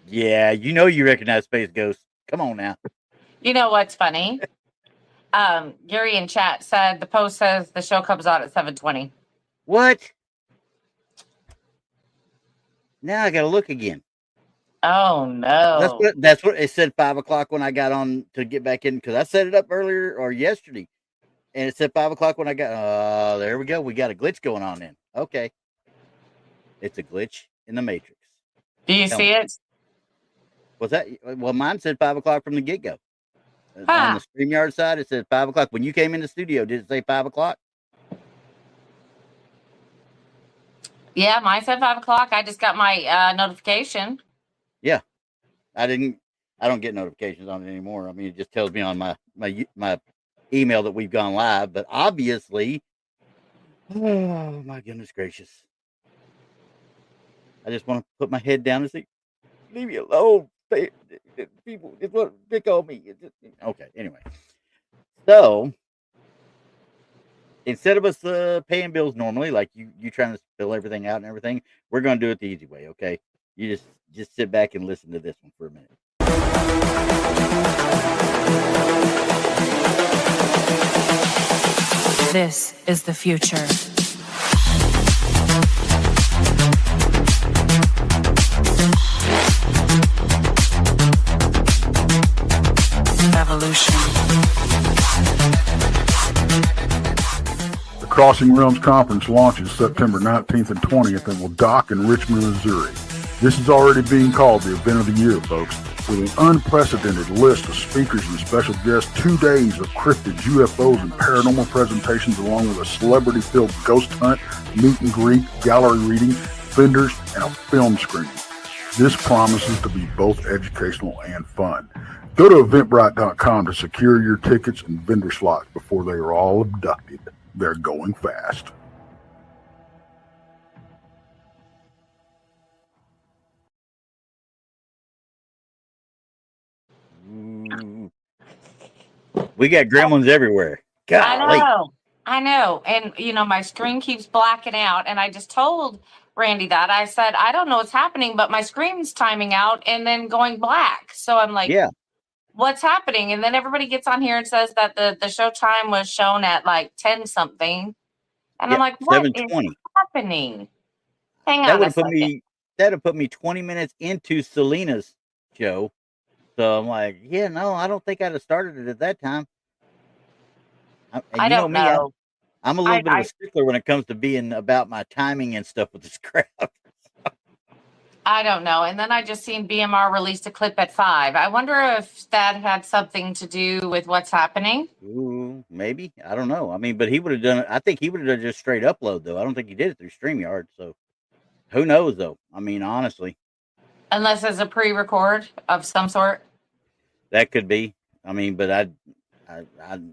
Yeah, you recognize Space Ghost. Come on now. You know what's funny? Gary in chat said the post says the show comes out at 7:20. What? Now I gotta look again. Oh no. That's what it said 5 o'clock when I got on to get back in because I set it up earlier or yesterday, and it said 5 o'clock when I got. There we go. We got a glitch going on then. Okay, it's a glitch in the matrix. Do you Tell see me, it? was that? Well, mine said 5 o'clock from the get go. On Huh. the StreamYard side, it said 5 o'clock. When you came in the studio, did it say 5 o'clock? Yeah, mine said 5 o'clock. I just got my notification. Yeah, I didn't. I don't get notifications on it anymore. I mean, it just tells me on my email that we've gone live. But obviously, oh my goodness gracious, I just want to put my head down and say, "Leave me alone." People, it's what pick on me. Okay, anyway. So instead of us paying bills normally, like you trying to spill everything out and everything, we're going to do it the easy way. Okay, you just sit back and listen to this one for a minute. This is the future. Evolution. The Crossing Realms Conference launches September 19th and 20th and will dock in Richmond, Missouri. This is already being called the event of the year, folks. With an unprecedented list of speakers and special guests, 2 days of cryptids, UFOs, and paranormal presentations, along with a celebrity-filled ghost hunt, meet and greet, gallery reading, vendors, and a film screening. This promises to be both educational and fun. Go to Eventbrite.com to secure your tickets and vendor slots before they are all abducted. They're going fast. We got gremlins everywhere. Golly. I know. And, my screen keeps blacking out. And I just told Randy that. I said, I don't know what's happening, but my screen's timing out and then going black. So I'm like, Yeah. What's happening? And then everybody gets on here and says that the show time was shown at like 10 something. And I'm like, what is 7:20. happening? Hang That on would a have put second. me. That'd have put me 20 minutes into Selena's show. So I'm like, yeah, no, I don't think I'd have started it at that time. And I you know don't me, know. I'm a little bit of a stickler when it comes to being about my timing and stuff with this crap. I don't know. And then I just seen BMR released a clip at 5. I wonder if that had something to do with what's happening. Ooh, maybe. I don't know. I mean, but he would have done it. I think he would have done just straight upload, though. I don't think he did it through StreamYard. So who knows, though? I mean, honestly. Unless it's a pre-record of some sort. That could be. I mean, but I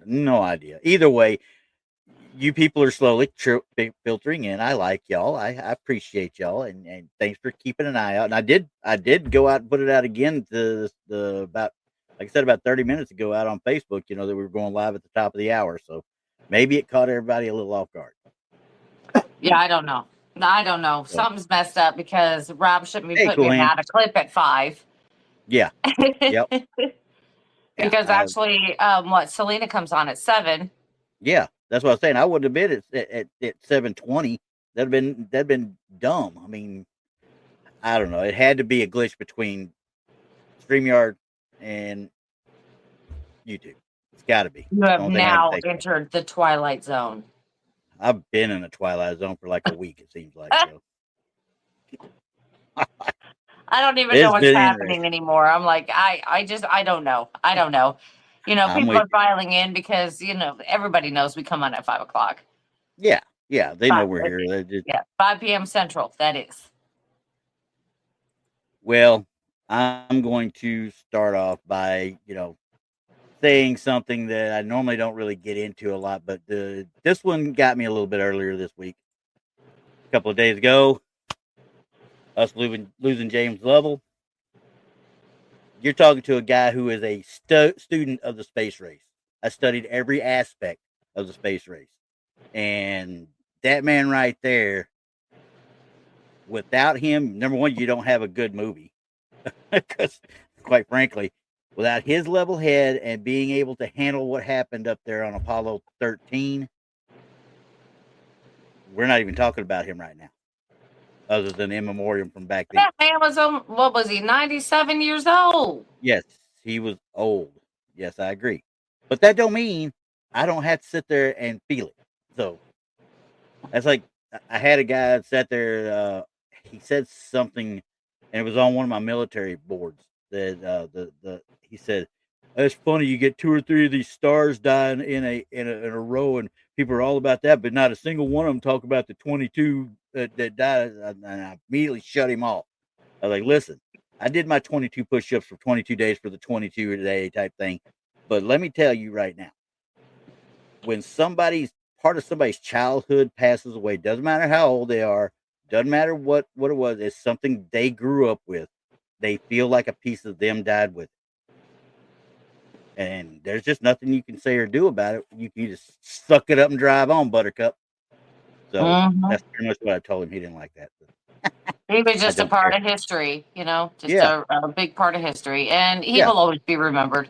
no idea. Either way, you people are slowly filtering in. I like y'all. I appreciate y'all, and thanks for keeping an eye out. And I did go out and put it out again to the about, like I said, about 30 minutes ago out on Facebook. That we were going live at the top of the hour, so maybe it caught everybody a little off guard. Yeah, I don't know. Something's messed up because Rob shouldn't be putting me out a clip at 5. Yeah. Yep. Because actually, Selena comes on at 7. Yeah, that's what I was saying. I wouldn't have been at 7:20. That'd been dumb. I mean, I don't know. It had to be a glitch between StreamYard and YouTube. It's got to be. You have now entered the Twilight Zone. I've been in the Twilight Zone for like a week, it seems like. So. I don't even know what's happening anymore. I'm like, I don't know. I don't know. People are filing in because, everybody knows we come on at 5 o'clock. Yeah. Yeah. They know we're here. Yeah. 5 p.m. Central. That is. Well, I'm going to start off by, saying something that I normally don't really get into a lot, but this one got me a little bit earlier this week. A couple of days ago, us losing James Lovell. You're talking to a guy who is a student of the space race. I studied every aspect of the space race. And that man right there, without him, number one, you don't have a good movie. Because, quite frankly, without his level head and being able to handle what happened up there on Apollo 13, we're not even talking about him right now, other than in memoriam from back then. That man was what was he, 97 years old? Yes, he was old. Yes, I agree. But that don't mean I don't have to sit there and feel it. So that's like I had a guy that sat there. He said something, and it was on one of my military boards. That he said, "It's funny you get 2 or 3 of these stars dying in a row, and people are all about that, but not a single one of them talk about the 22 that died." And I immediately shut him off. I was like, "Listen, I did my 22 push-ups for 22 days for the 22 a day type thing, but let me tell you right now, when somebody's part of somebody's childhood passes away, doesn't matter how old they are, doesn't matter what it was, it's something they grew up with. They feel like a piece of them died with it. And there's just nothing you can say or do about it. You can just suck it up and drive on, Buttercup." So that's pretty much what I told him. He didn't like that. He was just a don't part care. of history, just Yeah. a big part of history. And he Yeah. will always be remembered.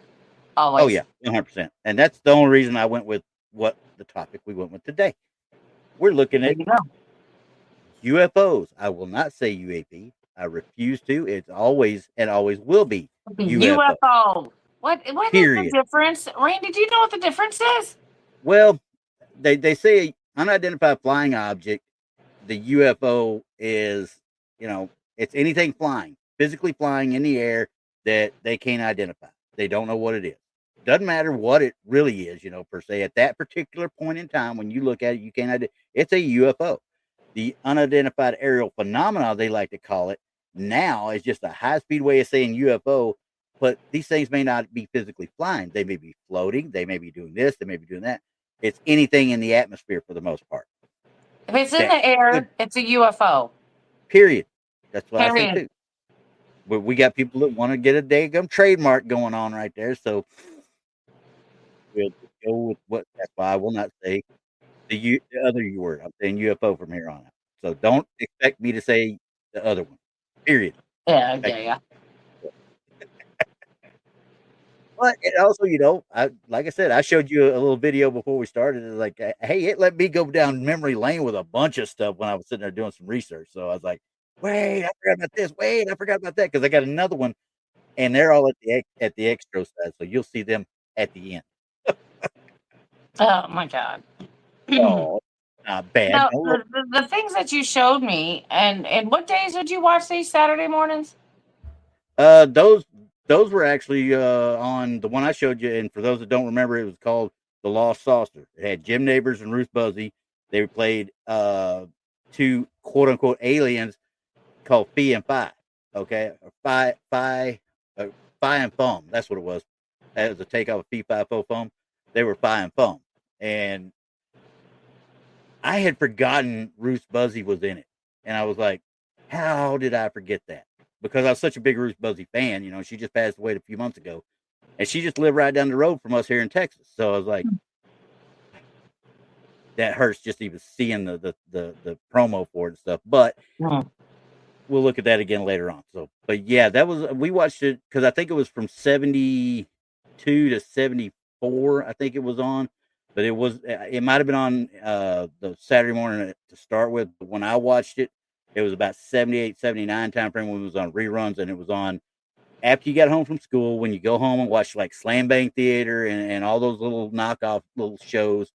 Oh Always. yeah, 100%. And that's the only reason I went with what the topic we went with today. We're looking There at you go. UFOs. I will not say UAP. I refuse to. It's always and always will be UFO. UFO. What is the Period. difference? Randy, do you know what the difference is? Well, they say unidentified flying object. The UFO is, it's anything flying, physically flying in the air that they can't identify. They don't know what it is. Doesn't matter what it really is, per se. At that particular point in time, when you look at it, you can't identify. It's a UFO. The unidentified aerial phenomena, they like to call it, now is just a high-speed way of saying UFO. But these things may not be physically flying. They may be floating. They may be doing this. They may be doing that. It's anything in the atmosphere for the most part. If it's in the air, it's a UFO. Period. That's what I say Period. too. But we got people that want to get a daggum trademark going on right there. So we'll go with what. That's why I will not say the other U word. I'm saying UFO from here on out. So don't expect me to say the other one. Period. Yeah. But it also, like I said, I showed you a little video before we started. It's like, hey, it let me go down memory lane with a bunch of stuff when I was sitting there doing some research. So I was like, wait, I forgot about this. Wait, I forgot about that because I got another one, and they're all at the extra side. So you'll see them at the end. Oh my God. Oh, not bad. Now, No, the things that you showed me, and what days would you watch these? Saturday mornings? those were actually on the one I showed you, and for those that don't remember, it was called The Lost Saucer. It had Jim Neighbors and Ruth Buzzy. They played two quote unquote aliens called Fee and Fi. Okay, or Fi and Foam. That's what it was. That was a takeoff of Fee Fi Fo Foam. They were Fi and Foam, and I had forgotten Ruth Buzzy was in it, and I was like, how did I forget that? Because I was such a big Ruth Buzzy fan. She just passed away a few months ago, and she just lived right down the road from us here in Texas. So I was like, that hurts just even seeing the promo for it and stuff. But we'll look at that again later on. So, but yeah, we watched it because I think it was from 72 to 74. I think it was on, but it might have been on the Saturday morning to start with. But when I watched it, it was about 78, 79 time frame when it was on reruns, and it was on after you got home from school, when you go home and watch like Slam Bang Theater and all those little knockoff little shows.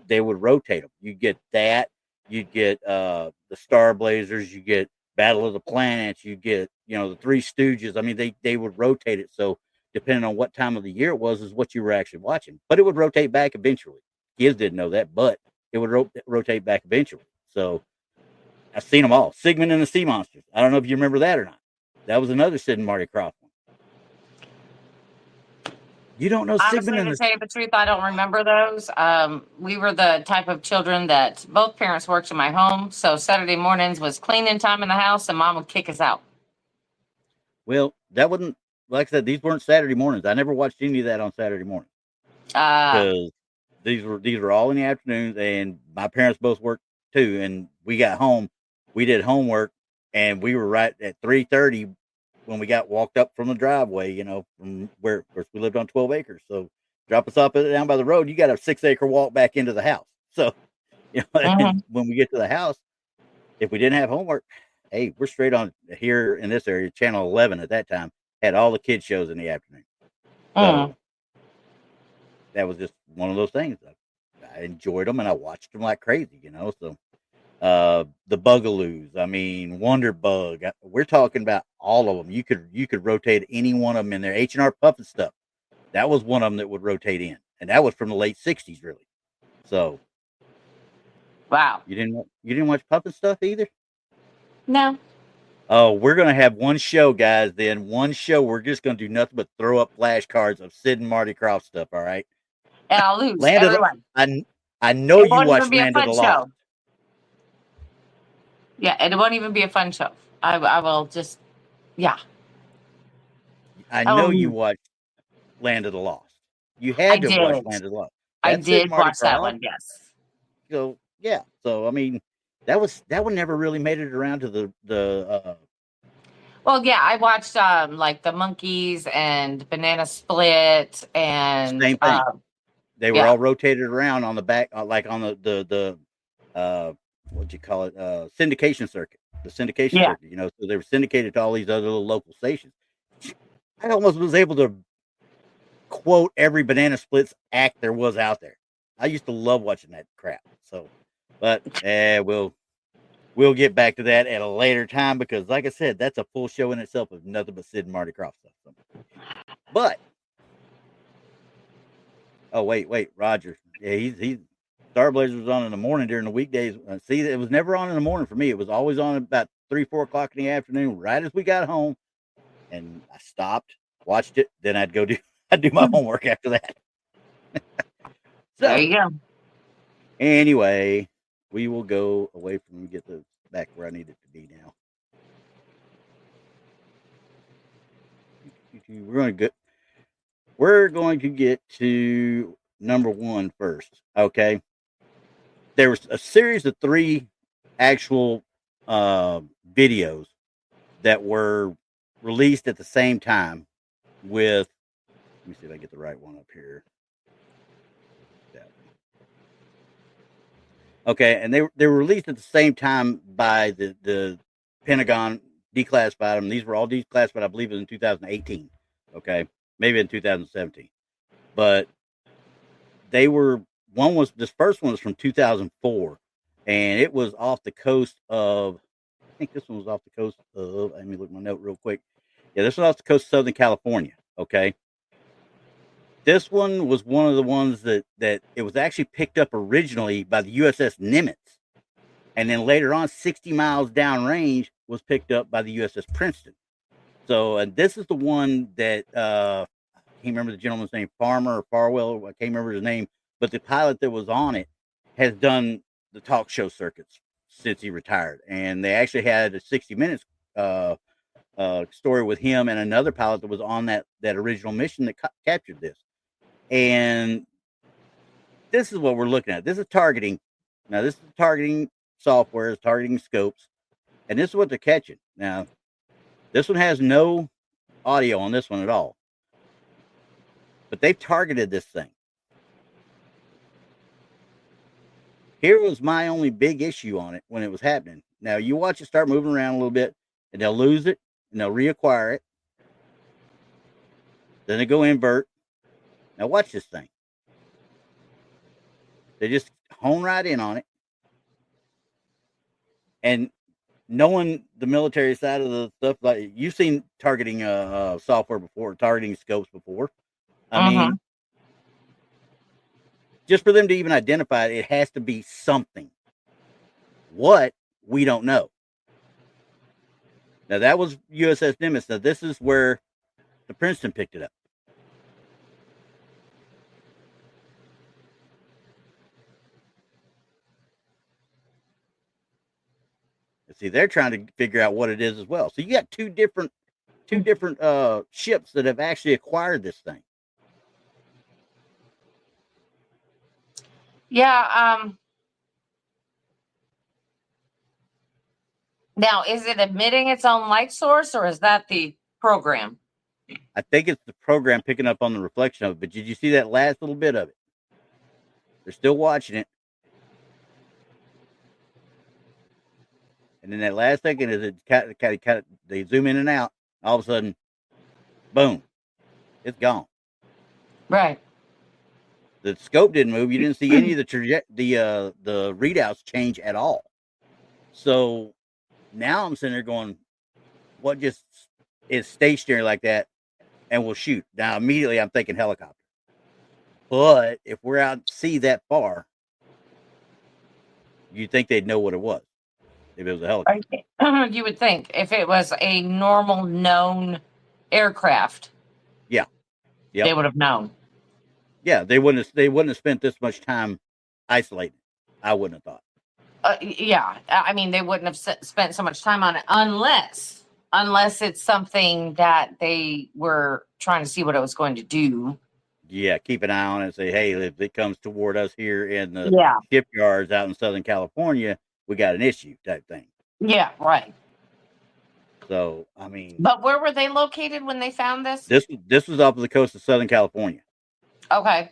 They would rotate them. You get that. You get the Star Blazers. You get Battle of the Planets. You get the Three Stooges. I mean, they would rotate it. So depending on what time of the year it was, is what you were actually watching. But it would rotate back eventually. Kids didn't know that, but it would rotate back eventually. So I've seen them all. Sigmund and the Sea Monsters. I don't know if you remember that or not. That was another Sid and Marty Krofft one. You don't know Sigmund and to tell you the truth, I don't remember those. We were the type of children that both parents worked in my home, so Saturday mornings was cleaning time in the house, and Mom would kick us out. Well, that wasn't, like I said, these weren't Saturday mornings. I never watched any of that on Saturday morning because these were all in the afternoons, and my parents both worked too. And we got home, we did homework, and we were right at 3:30 when we got walked up from the driveway, you know, from where of course we lived on 12 acres. So drop us off down by the road, you got a 6-acre walk back into the house. So, you know, and when we get to the house, if we didn't have homework, hey, we're straight on here in this area. Channel 11 at that time had all the kids shows in the afternoon. So that was just one of those things. I enjoyed them and I watched them like crazy, you know. So the Bugaloos, I mean, Wonder Bug. We're talking about all of them. You could rotate any one of them in there. H&R Puffin stuff. That was one of them that would rotate in, and that was from the late '60s, really. So, wow, you didn't watch Puffin stuff either? no. Oh, we're gonna have one show, guys. Then one show, we're just gonna do nothing but throw up flashcards of Sid and Marty Krofft stuff. All right. And I'll lose Land of the, everyone. I know It you won't even watched be a Land of fun the show. Lost. Yeah, it won't even be a fun show. I will just, yeah. I know you watched Land of the Lost. You had to watch Land of the Lost. I That's Sid did and Marty watch that Krofft. one, yes. So yeah. So I mean, that one never really made it around to the Well, yeah, I watched like the Monkeys and Banana Split and same thing. They were yeah. all rotated around on the back, like on the what'd you call it? Syndication circuit. The syndication circuit, you know, so they were syndicated to all these other little local stations. I almost was able to quote every Banana Splits act there was out there. I used to love watching that crap. So, but we'll get back to that at a later time because, like I said, that's a full show in itself of nothing but Sid and Marty Krofft stuff. So. But oh wait, Roger. Yeah, he's Star Blazers was on in the morning during the weekdays. See, it was never on in the morning for me. It was always on about 3-4 o'clock in the afternoon, right as we got home. And I stopped, watched it, then I'd do my homework after that. So, there you go. Anyway, we will go away from get the back where I need it to be now. We're going to get to number 1 first. Okay. There was a series of 3 actual videos that were released at the same time with, let me see if I get the right one up here. Okay, and they were released at the same time by the Pentagon, declassified them. These were all declassified, I believe, in 2018. Okay, maybe in 2017, but this first one was from 2004, and it was off the coast of, I think this one was off the coast of, let me look at my note real quick. Yeah, this was off the coast of Southern California. Okay. This one was one of the ones that it was actually picked up originally by the USS Nimitz. And then later on, 60 miles downrange, was picked up by the USS Princeton. So, and this is the one that, I can't remember the gentleman's name, Farmer or Farwell, I can't remember his name, but the pilot that was on it has done the talk show circuits since he retired. And they actually had a 60 Minutes story with him and another pilot that was on that original mission that captured this. And this is what we're looking at. This is targeting. Now, this is targeting software, is targeting scopes, and this is what they're catching. Now, this one has no audio on this one at all, but they've targeted this thing. Here was my only big issue on it when it was happening. Now, you watch it start moving around a little bit, and they'll lose it, and they'll reacquire it. Then they go invert. Now, watch this thing. They just hone right in on it. And knowing the military side of the stuff, like you've seen targeting software before, targeting scopes before. I mean, just for them to even identify it, it has to be something. What, we don't know. Now, that was USS Nimitz. Now, this is where the Princeton picked it up. See, they're trying to figure out what it is as well. So you got two different ships that have actually acquired this thing. Yeah. Now, is it emitting its own light source, or is that the program? I think it's the program picking up on the reflection of it. But did you see that last little bit of it? They're still watching it. And then that last second is it they zoom in and out. All of a sudden, boom, it's gone. Right. The scope didn't move. You didn't see any of the readouts change at all. So now I'm sitting there going, what just is stationary like that and will shoot? Now immediately I'm thinking helicopter. But if we're out at sea that far, you'd think they'd know what it was if it was a helicopter. You would think if it was a normal known aircraft. Yeah. Yep. They would have known. Yeah, they wouldn't have spent this much time isolating. I wouldn't have thought. Yeah, I mean, they wouldn't have spent so much time on it unless it's something that they were trying to see what it was going to do. Yeah, keep an eye on it and say, hey, if it comes toward us here in the shipyards out in Southern California, we got an issue type thing. Yeah, right. So, I mean. But where were they located when they found this? This was off of the coast of Southern California. Okay.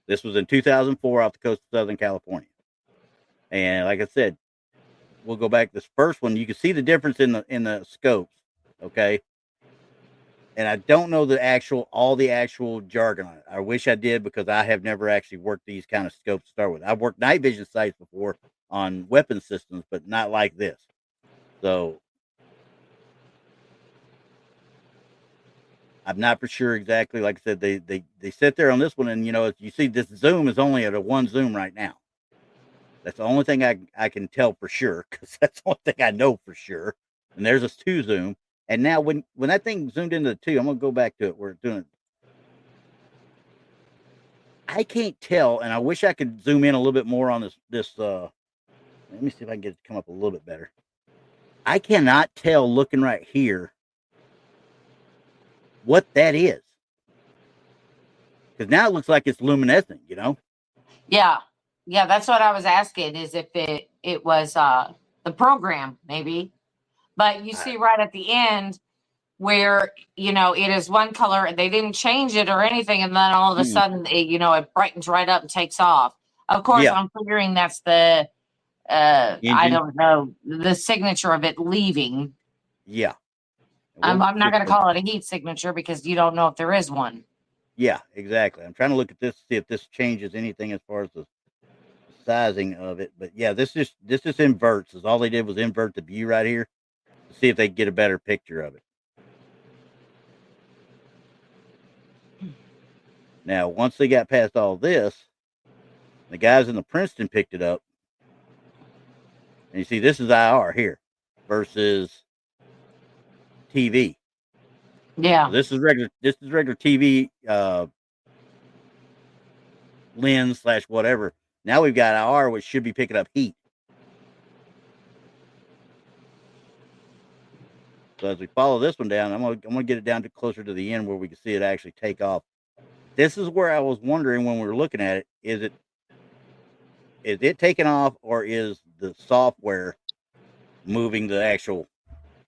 This was in 2004 off the coast of Southern California. And like I said, we'll go back to this first one. You can see the difference in the scopes, okay? And I don't know all the actual jargon on it. I wish I did because I have never actually worked these kind of scopes to start with. I've worked night vision sites before on weapon systems, but not like this. So I'm not for sure exactly. Like I said, they sit there on this one, and you see this zoom is only at a one zoom right now. That's the only thing I can tell for sure, because that's the only thing I know for sure. And there's a 2 zoom. And now when that thing zoomed into the 2, I'm gonna go back to it. We're doing it. I can't tell, and I wish I could zoom in a little bit more on this. Let me see if I can get it to come up a little bit better. I cannot tell looking right here what that is, because now it looks like it's luminescent. Yeah, that's what I was asking, is if it was the program maybe. But you see right at the end where it is one color and they didn't change it or anything, and then all of a sudden it brightens right up and takes off. Of course, I'm figuring that's the I don't know, the signature of it leaving. Yeah. I'm not going to call it a heat signature because you don't know if there is one. Yeah, exactly. I'm trying to look at this to see if this changes anything as far as the sizing of it. But yeah, this just inverts. All they did was invert the view right here to see if they get a better picture of it. Now, once they got past all this, the guys in the Princeton picked it up. And you see, this is IR here versus TV. Yeah. So this is regular TV lens / whatever. Now we've got IR, which should be picking up heat. So as we follow this one down, I'm gonna get it down to closer to the end where we can see it actually take off. This is where I was wondering when we were looking at it, is it taking off, or is the software moving the actual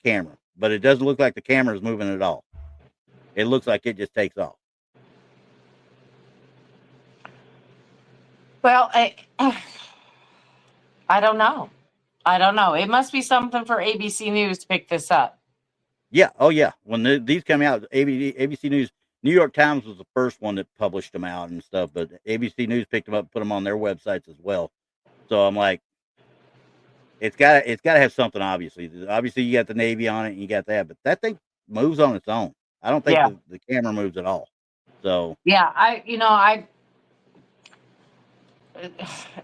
camera? But it doesn't look like the camera is moving at all. It looks like it just takes off. Well, I don't know. It must be something for ABC News to pick this up. Yeah. Oh, yeah. When these come out, ABC News, New York Times was the first one that published them out and stuff, but ABC News picked them up and put them on their websites as well. So I'm like, it's got to have something, obviously. Obviously, you got the Navy on it, and you got that, but that thing moves on its own. I don't think the camera moves at all. So yeah,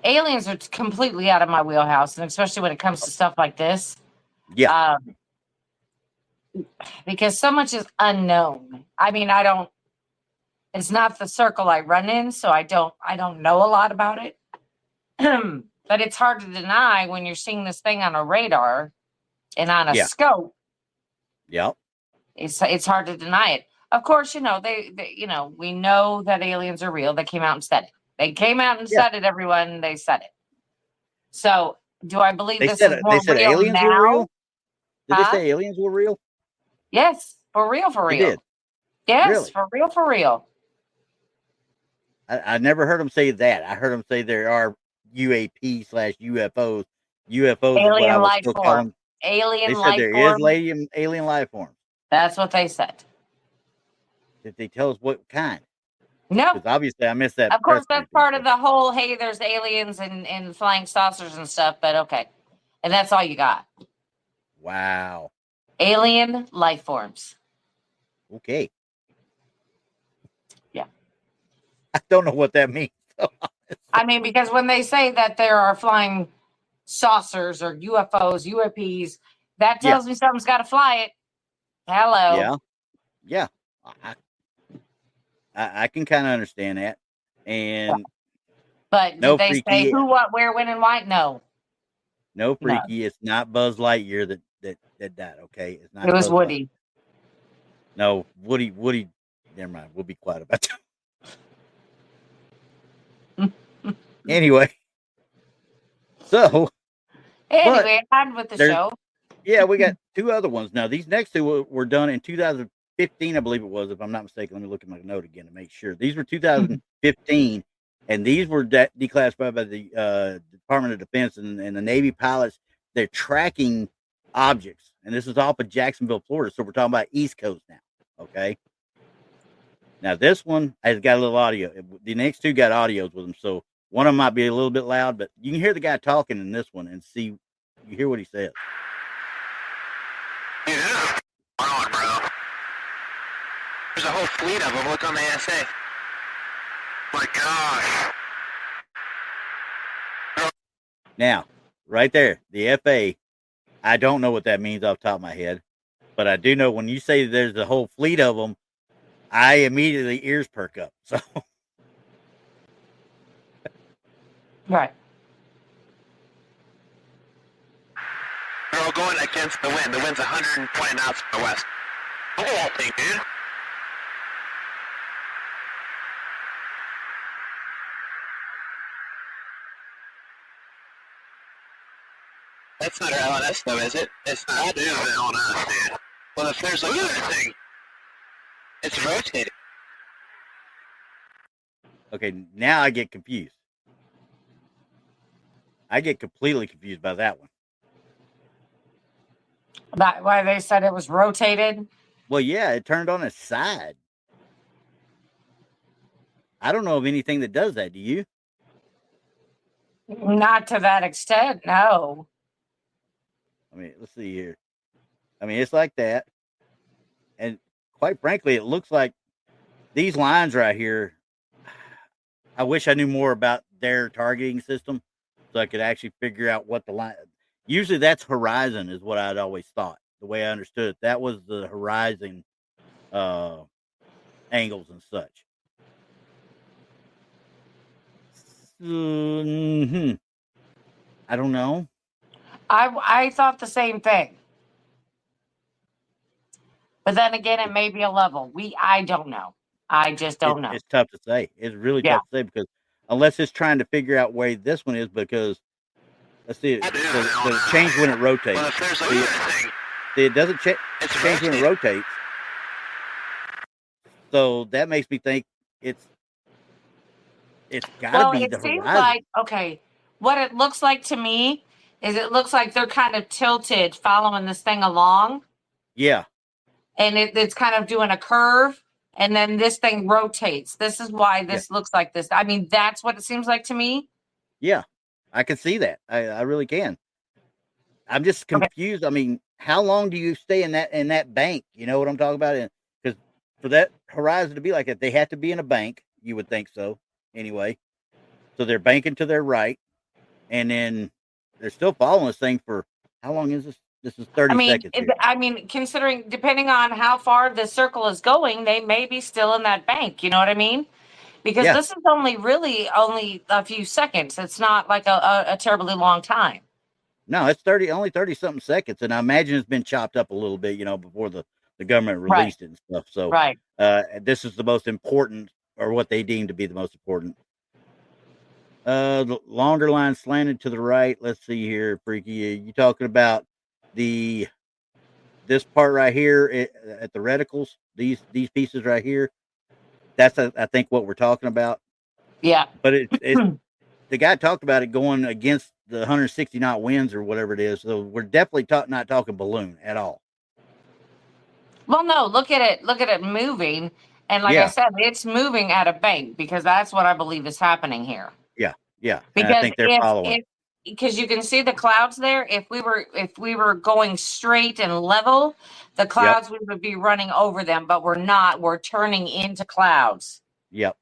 aliens are completely out of my wheelhouse, and especially when it comes to stuff like this. Yeah. Because so much is unknown. I mean, it's not the circle I run in, so I don't know a lot about it. But it's hard to deny when you're seeing this thing on a radar and on a scope. Yeah. It's hard to deny it. Of course, they we know that aliens are real. They came out and said it. They came out and said it, everyone. They said it. So, do I believe this is more real aliens now? were real? Did they say aliens were real? Yes. For real, for They real. did. Yes, Really? for real, for real. I never heard them say that. I heard them say there are UAP / UFOs. UFOs is what I Alien would life still call form. them. Alien They said life there is form. alien life forms. That's what they said. Did they tell us what kind? No. Because obviously I missed that Of press course, that's briefing. part of the whole, hey, there's aliens and flying saucers and stuff, but okay. And that's all you got. Wow. Alien life forms. Okay. Yeah. I don't know what that means. I mean, because when they say that there are flying saucers or UFOs, UAPs, that tells me something's got to fly it. Hello. Yeah. Yeah. I can kind of understand that. And But no did they say freaky, who, what, where, when, and why? No. no No. freaky. It's not Buzz Lightyear that died. Okay, it's not. It was Buzz Woody. Lightyear. No, Woody. Never mind. We'll be quiet about that. Anyway, so Anyway, on with the show. Yeah, we got two other ones now. These next two were done in 2015, I believe it was, if I'm not mistaken. Let me look at my note again to make sure. These were 2015, and these were declassified by the Department of Defense and the Navy pilots. They're tracking objects, and this is off of Jacksonville, Florida. So we're talking about East Coast now. Okay. Now this one has got a little audio. The next two got audios with them, so one of them might be a little bit loud, but you can hear the guy talking in this one and see. You hear what he says. Dude, this is on, bro. There's a whole fleet of them. Look on the ASA. My gosh. Now, right there, the FA, I don't know what that means off the top of my head, but I do know when you say there's a whole fleet of them, I immediately ears perk up. So, Right. They're all going against the wind. The wind's 120 knots from the west. Look at that thing, dude. That's not our LNS, though, is it? It's not. That is an LNS, dude. Well, if there's look at that thing. It's rotating. okay, now I get confused. I get completely confused by that one. About why they said it was rotated. Well, yeah, it turned on its side. I don't know of anything that does that. Do you? Not to that extent, no. I mean, let's see here. I mean, it's like that. And quite frankly, it looks like these lines right here. I wish I knew more about their targeting system so I could actually figure out what the line. Usually that's horizon is what I'd always thought. The way I understood it, that was the horizon angles and such. I don't know. I thought the same thing. But then again, it may be a level. I don't know. I just don't know. It's tough to say. It's really Yeah. tough to say because unless it's trying to figure out where this one is, because let's see, does it change when it rotates? Well, if there's look at that thing. See, it doesn't change when it rotating. rotates. So that makes me think it's got to Well, be it the seems horizon. like, okay, what it looks like to me is it looks like they're kind of tilted following this thing along. Yeah. And it's kind of doing a curve. And then this thing rotates. This is why this looks like this. I mean, that's what it seems like to me. Yeah. I can see that. I really can. I'm just confused. Okay. I mean, how long do you stay in that bank? You know what I'm talking about? Because for that horizon to be like that, they have to be in a bank. You would think so. Anyway, so they're banking to their right, and then they're still following this thing for how long is this? This is 30 seconds. I mean, considering depending on how far the circle is going, they may be still in that bank. You know what I mean? Because this is only a few seconds. It's not like a terribly long time. No, it's only 30 something seconds, and I imagine it's been chopped up a little bit, before the government released it and stuff. So, this is the most important, or what they deem to be the most important. The longer line slanted to the right. Let's see here, Freaky. You talking about the this part right here at the reticles, these pieces right here, that's I think what we're talking about. Yeah. But it's the guy talked about it going against the 160 knot winds or whatever it is. So we're definitely not talking balloon at all. Well, no, look at it. Look at it moving. And like I said, it's moving at a bank because that's what I believe is happening here. Yeah. And I Because think they're following. Because you can see the clouds there. If we were going straight and level, the clouds we would be running over them, but we're not. We're turning into clouds. Yep.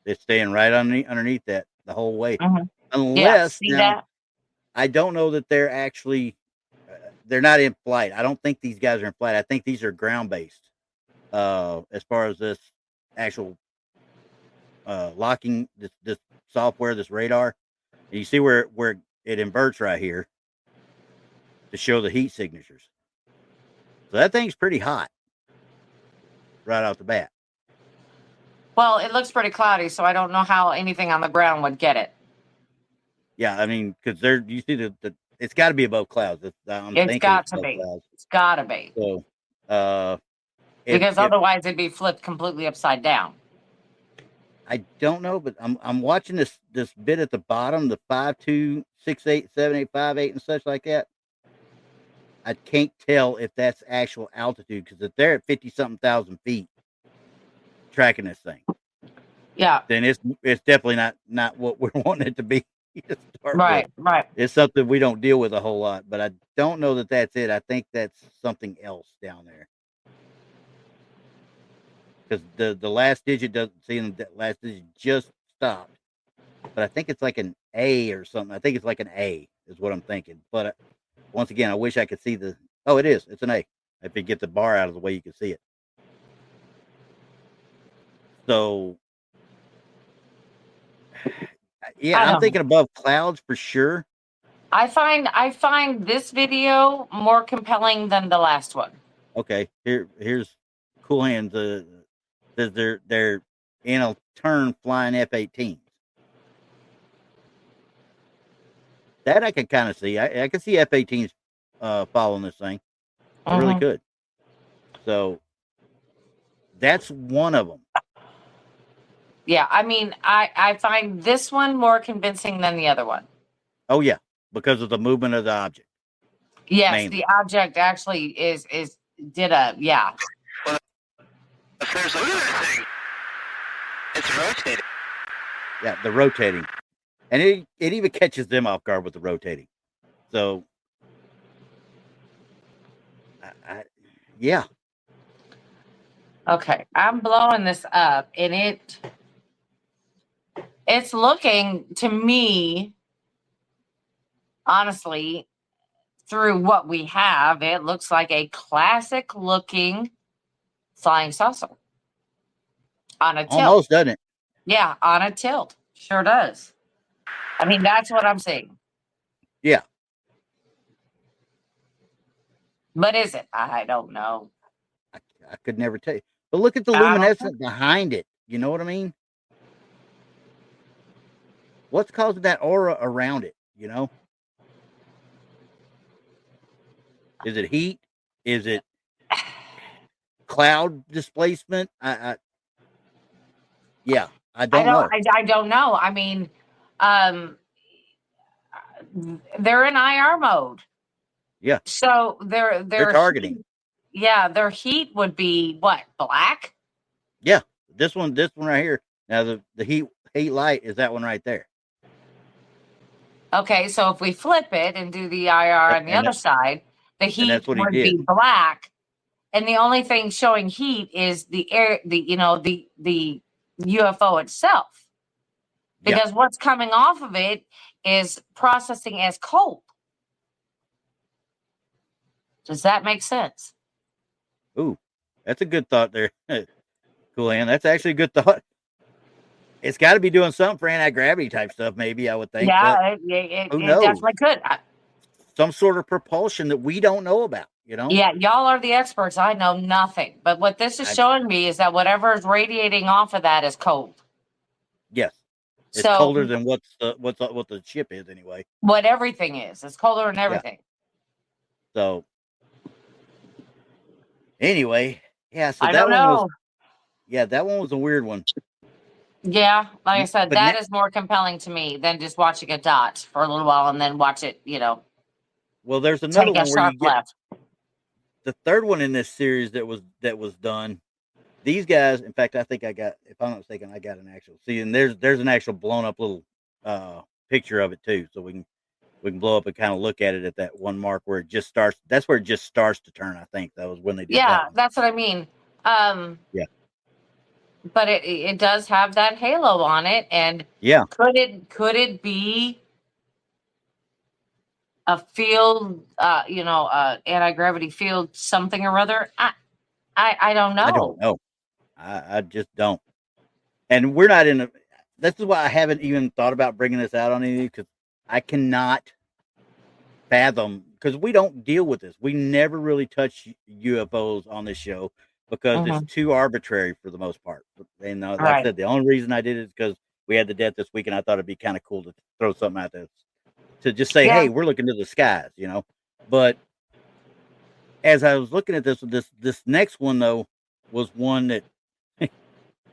It's staying right underneath that the whole way. Mhm. Unless see now, that? I don't know that they're actually they're not in flight. I don't think these guys are in flight. I think these are ground based. As far as this actual locking this software, this radar, and you see where it inverts right here to show the heat signatures. So that thing's pretty hot right off the bat. Well, it looks pretty cloudy, so I don't know how anything on the ground would get it. Yeah, I mean, because you see the it's got to be above clouds. It's got to be. It's got to be. So, because otherwise it'd be flipped completely upside down. I don't know, but I'm watching this bit at the bottom, the 5.2, 6.8, 7.8, 5.8, and such like that. I can't tell if that's actual altitude because if they're at 50-something thousand feet tracking this thing, then it's definitely not what we're wanting it to be. Right. It's something we don't deal with a whole lot, but I don't know that that's it. I think that's something else down there. Because the last digit doesn't see the last digit just stopped, but I think it's like an A or something. I think it's like an A is what I'm thinking. But once again, I wish I could see the. Oh, it is. It's an A. If you get the bar out of the way, you can see it. So, yeah, I'm thinking above clouds for sure. I find this video more compelling than the last one. Okay, here's Cool Hands. They're in a turn flying F-18s. That I can kind of see. I can see F-18s following this thing. I really could. So that's one of them. Yeah, I mean, I find this one more convincing than the other one. Oh yeah, because of the movement of the object. Yes, mainly. The object actually did a Well, if there's look at that thing, it's rotating. Yeah, the rotating, and it even catches them off guard with the rotating. So, yeah. Okay, I'm blowing this up, and it's looking to me, honestly, through what we have, it looks like a classic looking flying saucer on a tilt. Almost, doesn't it? Yeah, on a tilt. Sure does. I mean, that's what I'm seeing. Yeah. But is it? I don't know. I could never tell you. But look at the luminescence behind it. You know what I mean? What's causing that aura around it? You know? Is it heat? Is it cloud displacement? Yeah, I don't know. I don't know. I mean, they're in IR mode. Yeah. So they're targeting. Their heat would be what? Black? Yeah. This one right here. Now the heat light is that one right there. Okay, so if we flip it and do the IR on the other side, the heat would be black, and the only thing showing heat is the air, the UFO itself, because what's coming off of it is processing as cold. Does that make sense? Ooh, that's a good thought there. Cool, Ann. That's actually a good thought. It's got to be doing something for anti-gravity type stuff, maybe, I would think. Yeah, it definitely could. Some sort of propulsion that we don't know about, you know? Yeah, y'all are the experts. I know nothing. But what this is showing me is that whatever is radiating off of that is cold. Yes. It's colder than what the ship is anyway. What everything is. It's colder than everything. Yeah. So Anyway, yeah. So I that don't one was, know. yeah, that one was a weird one. Yeah, like I said, But that is more compelling to me than just watching a dot for a little while and then watch it, well, there's another take a one where you sharp get left. the third one in this series that was done. These guys, in fact, I think I got, if I'm not mistaken, I got an actual. See, and there's an actual blown up little picture of it too, so we can blow up and kind of look at it at that one mark where it just starts. That's where it just starts to turn. I think that was when they did that Yeah, one. that's what I mean. Yeah. But it does have that halo on it, and Yeah. could it be a field, anti-gravity field something or other? I don't I don't know. know. I just don't. And we're not in a. This is why I haven't even thought about bringing this out on anything because I cannot fathom because we don't deal with this. We never really touch UFOs on this show because it's Hmm. too arbitrary for the most part. And like I Right. said, the only reason I did it is because we had the death this week, and I thought it'd be kind of cool to throw something out there to just say, Yeah. "Hey, we're looking to the skies," you know. But as I was looking at this next one though was one that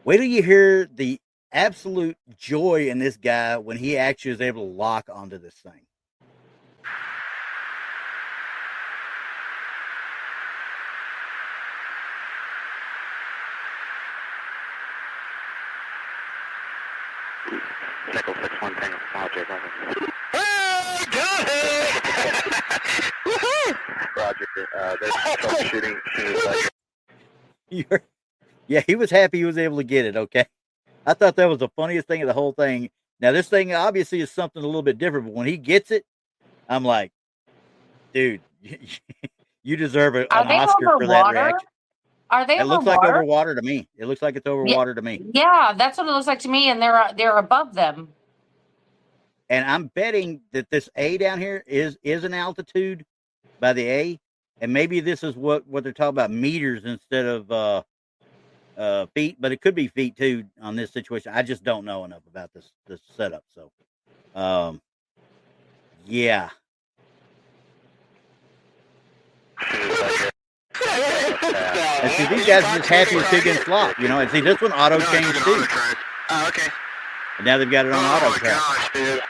wait till you hear the absolute joy in this guy when he actually is able to lock onto this thing. Nickel 6-1 Tango, Roger, over. Oh, got it! Woohoo! Roger, there's troubleshooting as You're, yeah, he was happy he was able to get it. Okay, I thought that was the funniest thing of the whole thing. Now this thing obviously is something a little bit different, but when he gets it, I'm like, dude, you deserve Are an they Oscar over for that water? reaction. Are they It over looks like over water? water to me. It looks like it's over Yeah, water to me. yeah, that's what it looks like to me, and they're above them. And I'm betting that this A down here is an altitude by the A, and maybe this is what they're talking about meters instead of feet, but it could be feet too on this situation. I just don't know enough about this setup. So, yeah. And see, these guys are just happy as pig in slop, you know. And see, this one auto changed too. Oh, okay. And now they've got it on auto Oh my track. gosh, dude.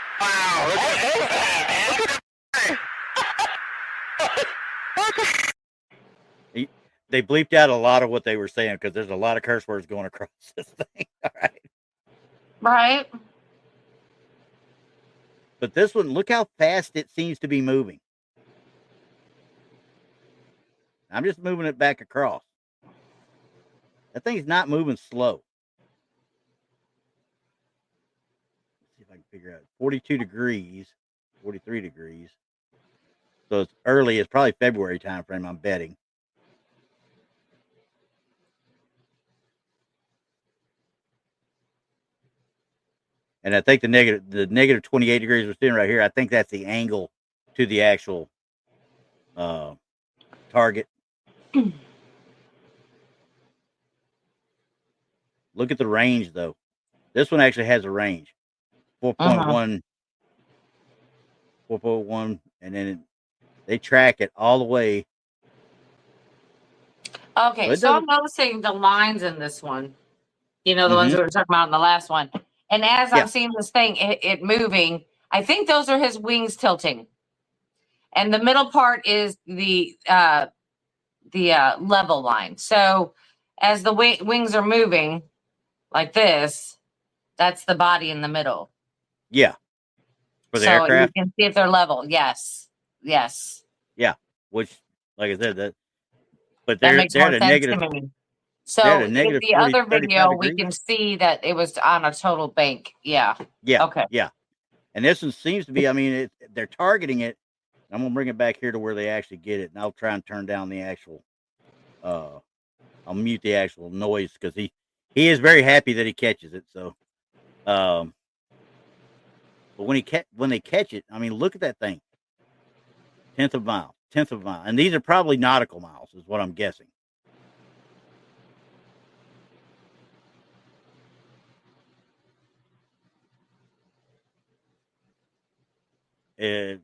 They bleeped out a lot of what they were saying because there's a lot of curse words going across this thing. All right. Right. But this one, look how fast it seems to be moving. I'm just moving it back across. That thing's not moving slow. Let's see if I can figure out 42 degrees, 43 degrees. So it's early. It's probably February time frame, I'm betting. And I think the negative 28 degrees we're seeing right here, I think that's the angle to the actual target. Look at the range though. This one actually has a range. 4.1, 4.1, and then they track it all the way. Okay, It so I'm doesn't. noticing the lines in this one. The ones Mm-hmm. we were talking about in the last one. And as Yeah. I'm seeing this thing, it moving, I think those are his wings tilting. And the middle part is the level line. So as the wings are moving like this, that's the body in the middle. Yeah. For the So aircraft. you can see if they're level. Yes. Yes. Yeah. Which, like I said, but That they're makes more at a sense to negative. me. They're at So a in negative the 40, other 35 video, we degrees. can see that it was on a total bank. Yeah. Yeah. Okay. Yeah. And this one seems to be. I mean, they're targeting it. I'm gonna bring it back here to where they actually get it, and I'll try and turn down the actual. I'll mute the actual noise because he is very happy that he catches it. So, but when they catch it, I mean, look at that thing. Tenth of a mile, and these are probably nautical miles, is what I'm guessing. I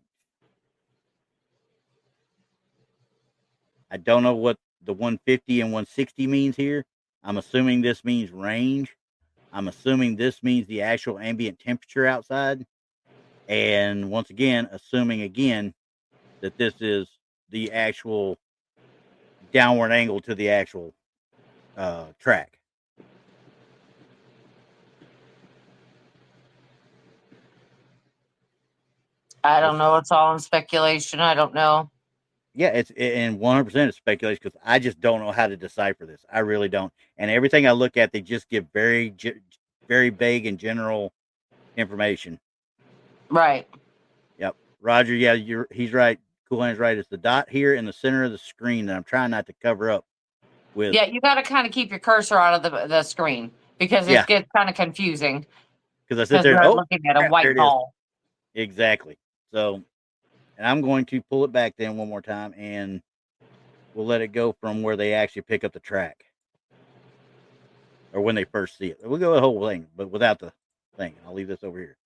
don't know what the 150 and 160 means here. I'm assuming this means range. I'm assuming this means the actual ambient temperature outside. And once again, assuming again that this is the actual downward angle to the actual track. I don't know. It's all in speculation. I don't know. Yeah, and 100% it's speculation because I just don't know how to decipher this. I really don't. And everything I look at, they just give very vague and general information. Right. Yep, Roger. Yeah, he's right. Cool Hand's right. It's the dot here in the center of the screen that I'm trying not to cover up with. Yeah, you got to kind of keep your cursor out of the screen because it gets kind of confusing. Because I sit there, looking at a white ball. Exactly. So, and I'm going to pull it back then one more time, and we'll let it go from where they actually pick up the track, or when they first see it. We'll go the whole thing, but without the thing. I'll leave this over here.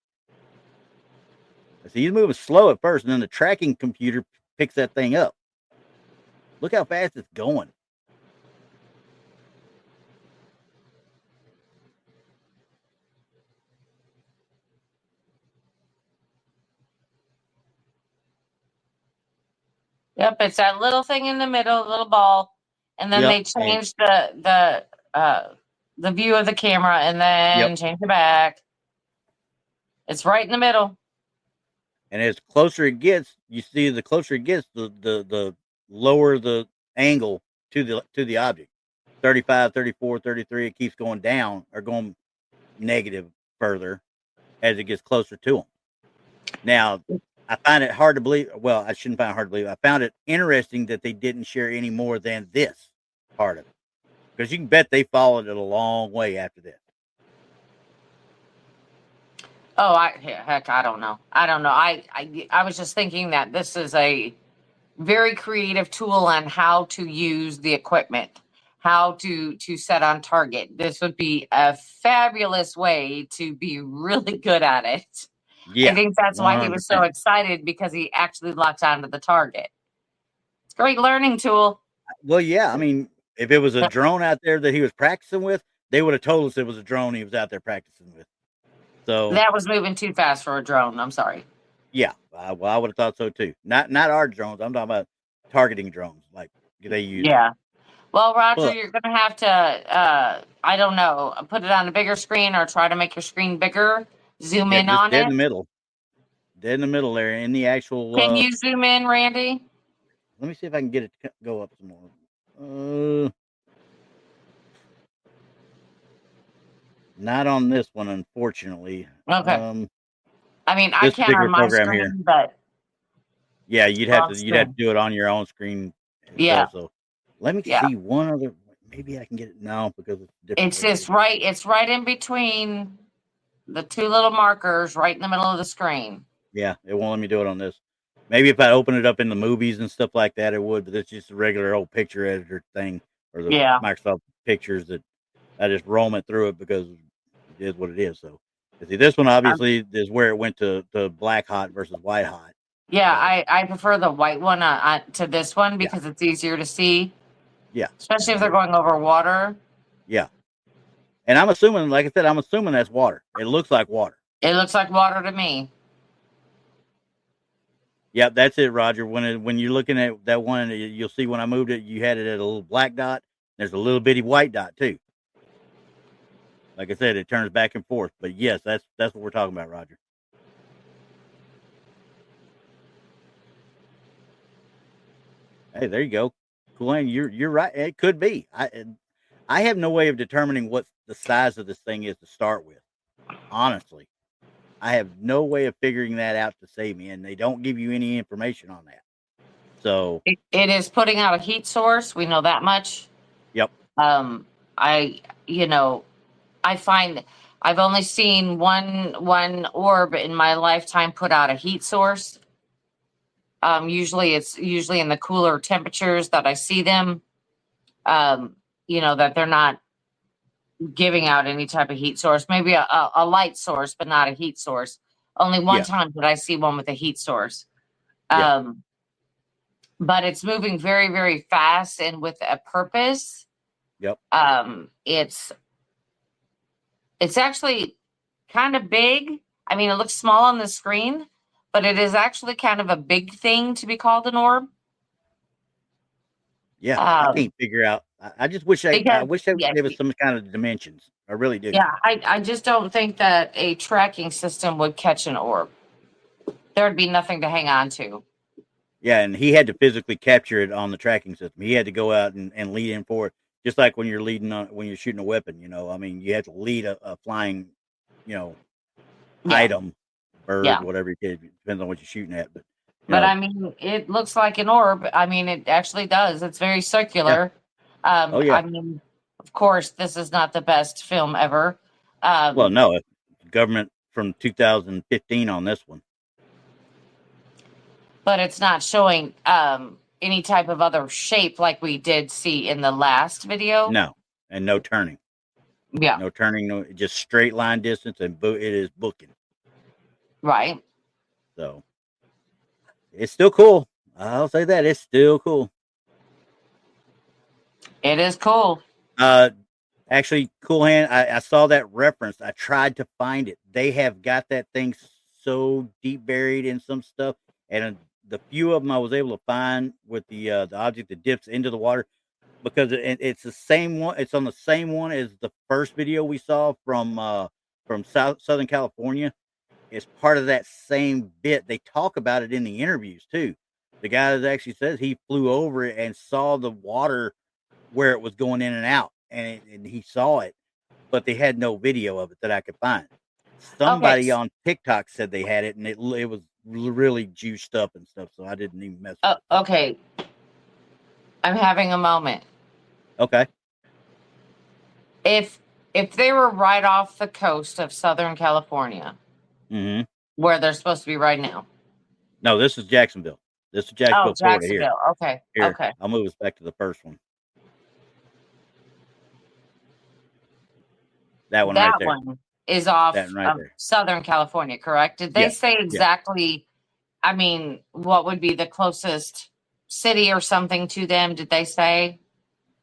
See, he's moving slow at first, and then the tracking computer picks that thing up. Look how fast it's going. Yep, it's that little thing in the middle, little ball, and then they changed the view of the camera, and then change it back. It's right in the middle. And as closer it gets, you see the closer it gets, the lower the angle to the object. 35, 34, 33, it keeps going down or going negative further as it gets closer to them. Now, I find it hard to believe. Well, I shouldn't find it hard to believe. I found it interesting that they didn't share any more than this part of it, because you can bet they followed it a long way after this. Oh, heck, I don't know. I was just thinking that this is a very creative tool on how to use the equipment, how to set on target. This would be a fabulous way to be really good at it. Yeah, I think that's 100%. Why he was so excited, because he actually locked onto the target. It's a great learning tool. Well, yeah. I mean, if it was a drone out there that he was practicing with, they would have told us it was a drone he was out there practicing with. So that was moving too fast for a drone. I'm sorry. Yeah, well, I would have thought so too. Not our drones. I'm talking about targeting drones like they use. Yeah. Well, Roger, you're going to have to, I don't know, put it on a bigger screen or try to make your screen bigger. Zoom in on it. Dead in the middle. Dead in the middle there in the actual. Can you zoom in, Randy? Let me see if I can get it to go up some more. Not on this one, unfortunately. Okay. I mean, I can't on my screen, here. But yeah, you'd have to do it on your own screen. Yeah. So let me see one other. Maybe I can get it now because it's different. It's just right. It's right in between the two little markers, right in the middle of the screen. Yeah, it won't let me do it on this. Maybe if I open it up in the movies and stuff like that, it would. But it's just a regular old picture editor thing, or the Microsoft Pictures that I just roam it through it because it is what it is. So, see, this one obviously is where it went to black hot versus white hot. Yeah, I prefer the white one to this one because it's easier to see. Yeah, especially if they're going over water. Yeah, and I'm assuming, like I said, that's water. It looks like water. It looks like water to me. Yep, that's it, Roger. When you're looking at that one, you'll see when I moved it, you had it at a little black dot. There's a little bitty white dot too. Like I said, it turns back and forth. But yes, that's what we're talking about, Roger. Hey, there you go. Cool, you're right. It could be. I have no way of determining what the size of this thing is to start with. Honestly, I have no way of figuring that out to save me, and they don't give you any information on that. So it is putting out a heat source. We know that much. Yep. I find I've only seen one orb in my lifetime put out a heat source. Usually it's in the cooler temperatures that I see them. That they're not giving out any type of heat source. Maybe a light source, but not a heat source. Only one time did I see one with a heat source. but it's moving very, very fast and with a purpose. Yep. It's actually kind of big. I mean, it looks small on the screen, but it is actually kind of a big thing to be called an orb. Yeah, I can't figure out. I just wish I wish there was some kind of dimensions. I really do. Yeah, I just don't think that a tracking system would catch an orb. There would be nothing to hang on to. Yeah, and he had to physically capture it on the tracking system. He had to go out and lead in for it, just like when you're when you're shooting a weapon. You know, I mean, you have to lead a flying, item, bird, whatever it is. It depends on what you're shooting at. But I mean, it looks like an orb. I mean, it actually does. It's very circular. Yeah. Oh yeah. I mean, of course, this is not the best film ever. Well, no, government from 2015 on this one. But it's not showing any type of other shape like we did see in the last video. No, and no turning. Yeah. No turning, no, just straight line distance, and it is booking. Right. So it's still cool. I'll say that it's still cool. It is cool. Actually, Cool Hand, I saw that reference. I tried to find it. They have got that thing so deep buried in some stuff, and the few of them I was able to find with the object that dips into the water, because it's the same one. It's on the same one as the first video we saw from Southern California. It's part of that same bit. They talk about it in the interviews too. The guy that actually says he flew over it and saw the water where it was going in and out, and he saw it, but they had no video of it that I could find. Somebody on TikTok said they had it, and it was really juiced up and stuff, so I didn't even mess with it. Okay. I'm having a moment. Okay. If they were right off the coast of Southern California, where they're supposed to be right now. No, this is Jacksonville. This is Jacksonville, Florida. Here. Okay. Here, okay. I'll move us back to the first one. That one right there. That one is off Southern California, correct? Did they say exactly, I mean, what would be the closest city or something to them? Did they say?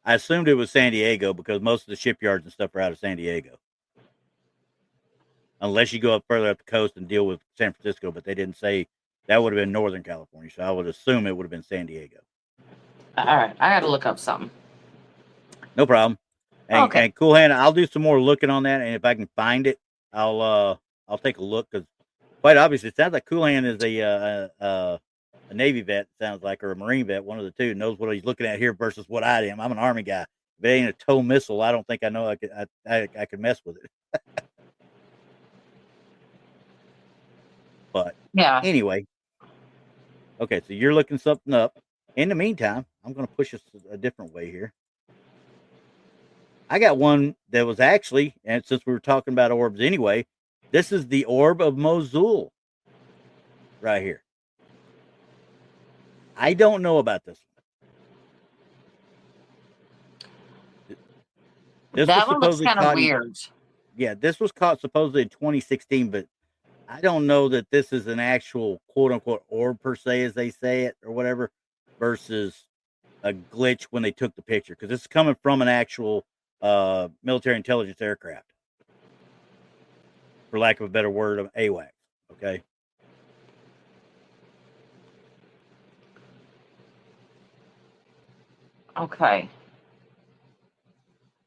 I assumed it was San Diego because most of the shipyards and stuff are out of San Diego. Unless you go up further up the coast and deal with San Francisco, but they didn't say. That would have been Northern California, so I would assume it would have been San Diego. All right, I got to look up something. No problem. And Cool Hand, I'll do some more looking on that, and if I can find it, I'll take a look, because quite obviously it sounds like Cool Hand is a Navy vet, sounds like, or a Marine vet, one of the two, knows what he's looking at here versus what I am. I'm an Army guy. If it ain't a tow missile, I don't think I know I could mess with it. But anyway, okay, so you're looking something up. In the meantime, I'm going to push us a different way here. I got one that was actually, and since we were talking about orbs anyway, this is the Orb of Mosul right here. I don't know about this one. That one looks kind of weird. Yeah, this was caught supposedly in 2016, but I don't know that this is an actual quote-unquote orb per se, as they say it, or whatever, versus a glitch when they took the picture, because it's coming from an actual military intelligence aircraft, for lack of a better word, of AWACS. Okay. Okay.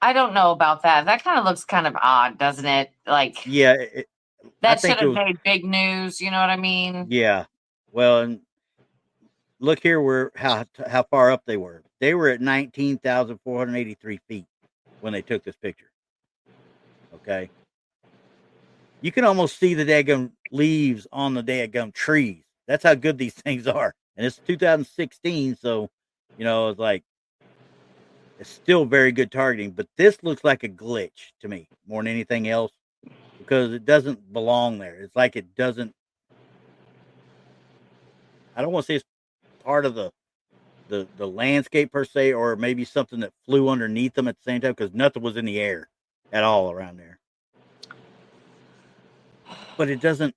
I don't know about that. That kind of looks kind of odd, doesn't it? Like, yeah, that should have made big news. You know what I mean? Yeah. Well, and look here how far up they were. They were at 19,483 feet when they took this picture. Okay. You can almost see the daggum leaves on the daggum trees. That's how good these things are. And it's 2016, so it's like, it's still very good targeting, but this looks like a glitch to me more than anything else, because it doesn't belong there. It's like it doesn't. I don't want to say it's part of the landscape per se, or maybe something that flew underneath them at the same time, because nothing was in the air at all around there. But it doesn't.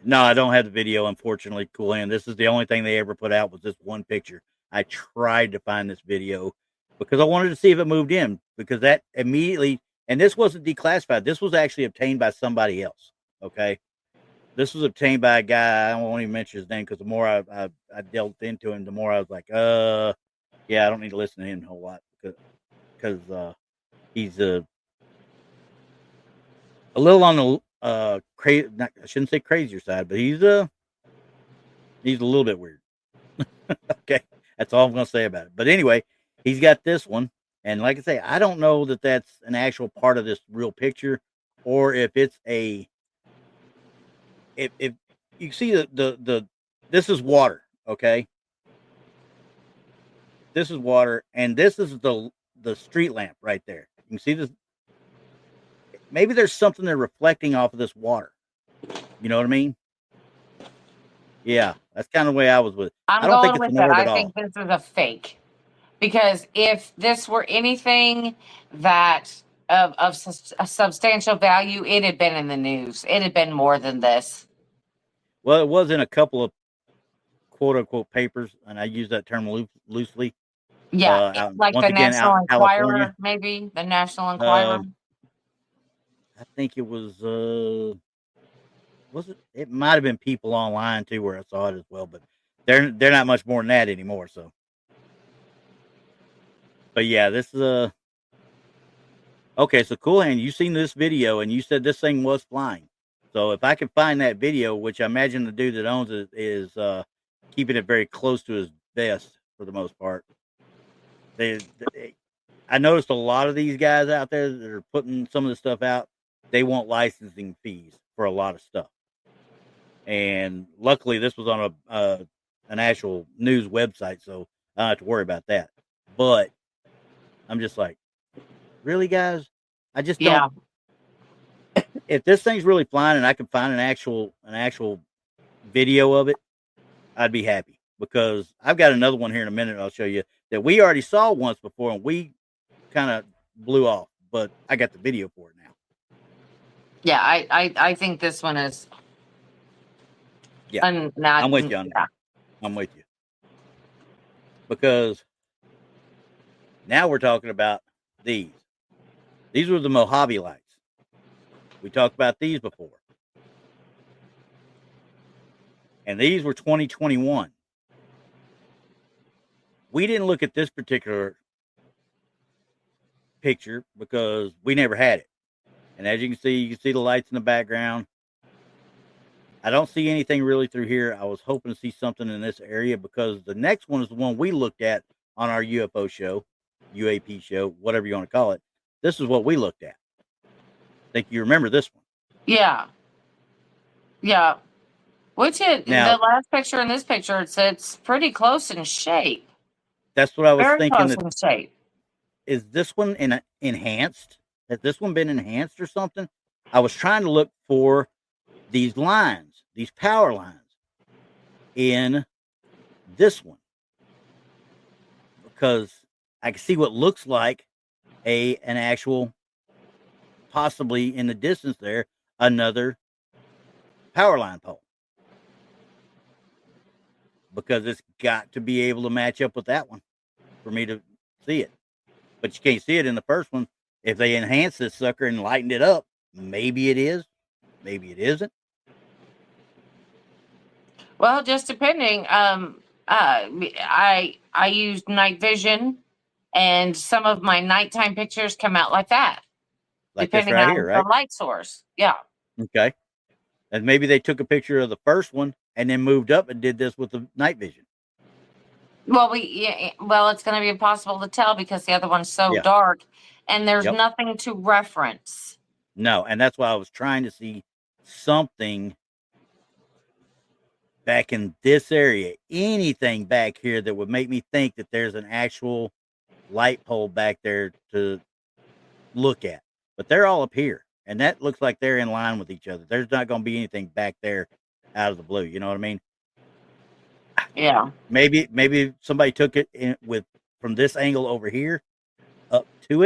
No, I don't have the video, unfortunately, Cool Hand. This is the only thing they ever put out was this one picture. I tried to find this video because I wanted to see if it moved in, because that immediately, and this wasn't declassified. This was actually obtained by somebody else. Okay. This was obtained by a guy. I won't even mention his name because the more I delved into him, the more I was like, yeah, I don't need to listen to him a whole lot because he's a little on the crazy. I shouldn't say crazier side, but he's a little bit weird. Okay, that's all I'm going to say about it. But anyway, he's got this one, and like I say, I don't know that that's an actual part of this real picture, or if it's a if you see the this is water, okay? This is water, and this is the street lamp right there. You can see this. Maybe there's something they're reflecting off of this water. You know what I mean? Yeah, that's kind of the way I was with it. I don't think it's an orb at all. I think this is a fake. Because if this were anything that of a substantial value, it had been in the news. It had been more than this. Well, it was in a couple of quote unquote papers, and I use that term loosely. Yeah, like the National Enquirer, maybe the National Enquirer. I think it was it? It might have been People Online too, where I saw it as well, but they're not much more than that anymore. So, but yeah, this is okay. So Cool Hand, you seen this video, and you said this thing was flying. So if I can find that video, which I imagine the dude that owns it is keeping it very close to his vest for the most part. I noticed a lot of these guys out there that are putting some of the stuff out, they want licensing fees for a lot of stuff. And luckily, this was on an actual news website, so I don't have to worry about that. But I'm just like, really, guys? I just don't. If this thing's really flying and I can find an actual video of it, I'd be happy, because I've got another one here in a minute I'll show you that we already saw once before and we kind of blew off, but I got the video for it now. Yeah, I think this one is. Yeah, I'm with you on that. I'm with you, because now we're talking about these. These were the Mojave lights. We talked about these before. And these were 2021. We didn't look at this particular picture because we never had it. And as you can see the lights in the background. I don't see anything really through here. I was hoping to see something in this area, because the next one is the one we looked at on our UFO show, UAP show, whatever you want to call it. This is what we looked at. I think you remember this one. Yeah. Yeah. Which the last picture and this picture, it's pretty close in shape. That's what I was Very thinking. Close in shape. Is this one enhanced? Has this one been enhanced or something? I was trying to look for these lines, these power lines in this one, because I can see what looks like an actual, possibly in the distance there, another power line pole, because it's got to be able to match up with that one for me to see it. But you can't see it in the first one. If they enhance this sucker and lightened it up, maybe it is, maybe it isn't. Well, just depending. I used night vision, and some of my nighttime pictures come out like that, like depending this right on here, right? the light source. Yeah. Okay. And maybe they took a picture of the first one and then moved up and did this with the night vision. Well, it's going to be impossible to tell because the other one's so dark, and there's nothing to reference. No, and that's why I was trying to see something back in this area, anything back here that would make me think that there's an actual light pole back there to look at. But they're all up here, and that looks like they're in line with each other. There's not going to be anything back there out of the blue. You know what I mean? Yeah. Maybe somebody took it from this angle over here up to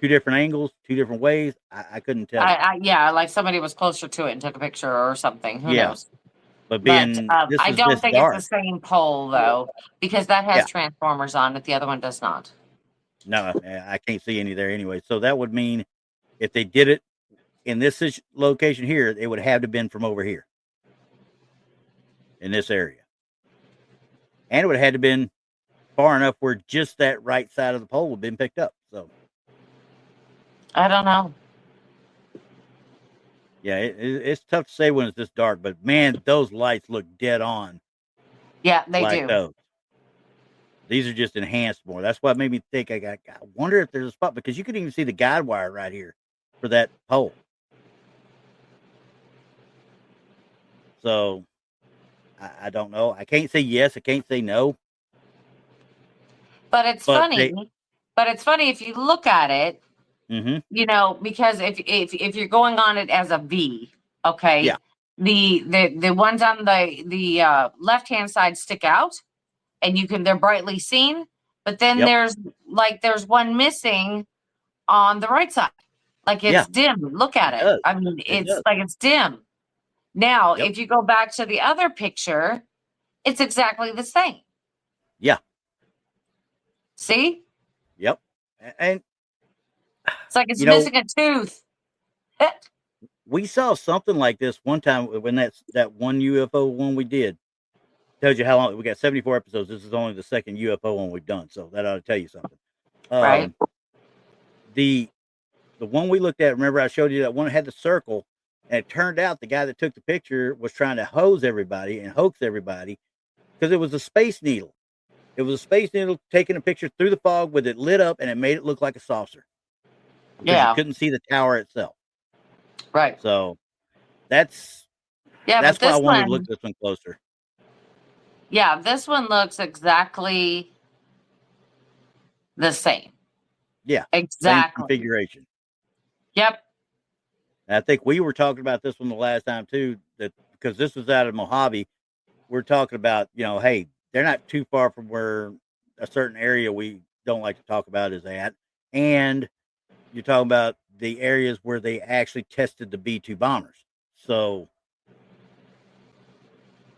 two different angles, two different ways. I couldn't tell you. Yeah, like somebody was closer to it and took a picture or something. Who Yeah. knows? But But this I was don't this think it's the dark. same pole though, because that has Yeah. transformers on it. The other one does not. No, I can't see any there anyway. So that would mean if they did it in this location here, it would have to have been from over here in this area. And it would have had to have been far enough where just that right side of the pole would have been picked up. So I don't know. yeah, it's tough to say when it's this dark, but man, those lights look dead on. Yeah, they like do. Those. These are just enhanced more. That's what made me think. I wonder if there's a spot, because you can even see the guide wire right here for that pole. So I don't know. I can't say yes. I can't say no. But it's funny. But it's funny if you look at it. Mm-hmm. You know, because if you're going on it as a V, okay, yeah, the ones on the left hand side stick out, and they're brightly seen. But then there's one missing on the right side, like it's dim. Look at it. I mean, it's like it's dim. Now, if you go back to the other picture, it's exactly the same. Yeah. See? Yep. And it's like it's missing a tooth. We saw something like this one time when that one UFO one we did. Tells you how long we got. 74 episodes. This is only the second UFO one we've done, so that ought to tell you something. Right. The one we looked at, remember I showed you that one had the circle, and it turned out the guy that took the picture was trying to hose everybody and hoax everybody because it was a space needle. It was a space needle taking a picture through the fog with it lit up, and it made it look like a saucer. Because you couldn't see the tower itself. Right. So that's why I wanted to look at this one closer. Yeah, this one looks exactly the same. Yeah. Exactly. Same configuration. Yep. And I think we were talking about this one the last time too, that because this was out of Mojave, we're talking about, hey, they're not too far from where a certain area we don't like to talk about is at. And you're talking about the areas where they actually tested the B-2 bombers. So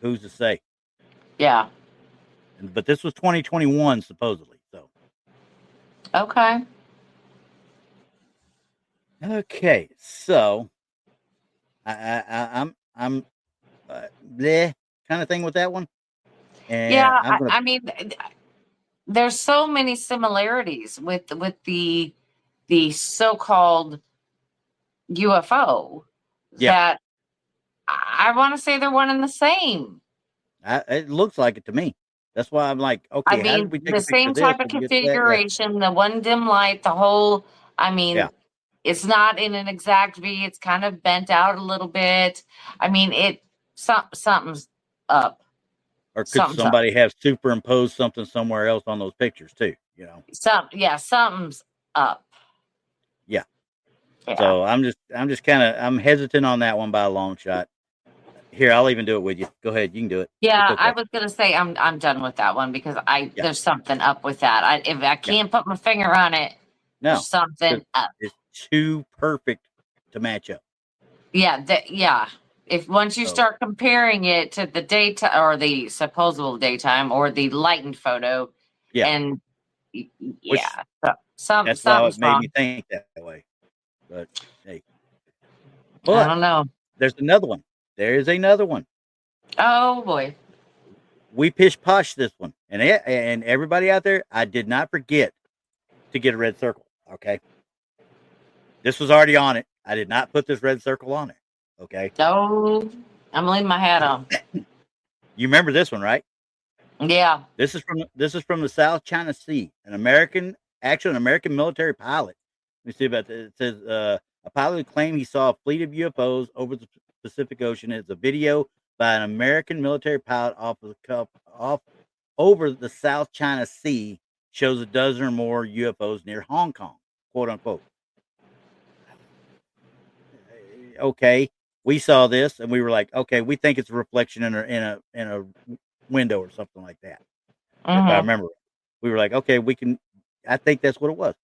who's to say? Yeah. But this was 2021 supposedly. So okay. Okay, so I'm bleh kind of thing with that one. And yeah, I mean, there's so many similarities with the so-called UFO that I want to say they're one and the same. It looks like it to me. That's why I'm like, okay, I mean, how did we take the same type of configuration, the one dim light, the whole. I mean, it's not in an exact V. It's kind of bent out a little bit. I mean, something's up. Or could somebody have superimposed something somewhere else on those pictures too? Something's up. Yeah. So I'm just kind of I'm hesitant on that one by a long shot. Here, I'll even do it with you. Go ahead, you can do it. Yeah, okay. I was gonna say I'm done with that one because there's something up with that. If I can't put my finger on it, there's something up. It's too perfect to match up. Yeah, If once you start comparing it to the daytime or the supposable daytime or the lightened photo, and that's why it made me think that way. But hey, I don't know. There's another one. There is another one. Oh boy. We pish-posh this one. And everybody out there, I did not forget to get a red circle. Okay. This was already on it. I did not put this red circle on it. Okay. Oh, I'm leaving my hat on. You remember this one, right? Yeah. This is from the South China Sea. An American military pilot. Let me see about this. It says a pilot claimed he saw a fleet of UFOs over the Pacific Ocean. It's a video by an American military pilot off over the South China Sea. Shows a dozen or more UFOs near Hong Kong, quote unquote. Okay, we saw this and we were like, okay, we think it's a reflection in a window or something like that. If I remember, we were like, okay, I think that's what it was.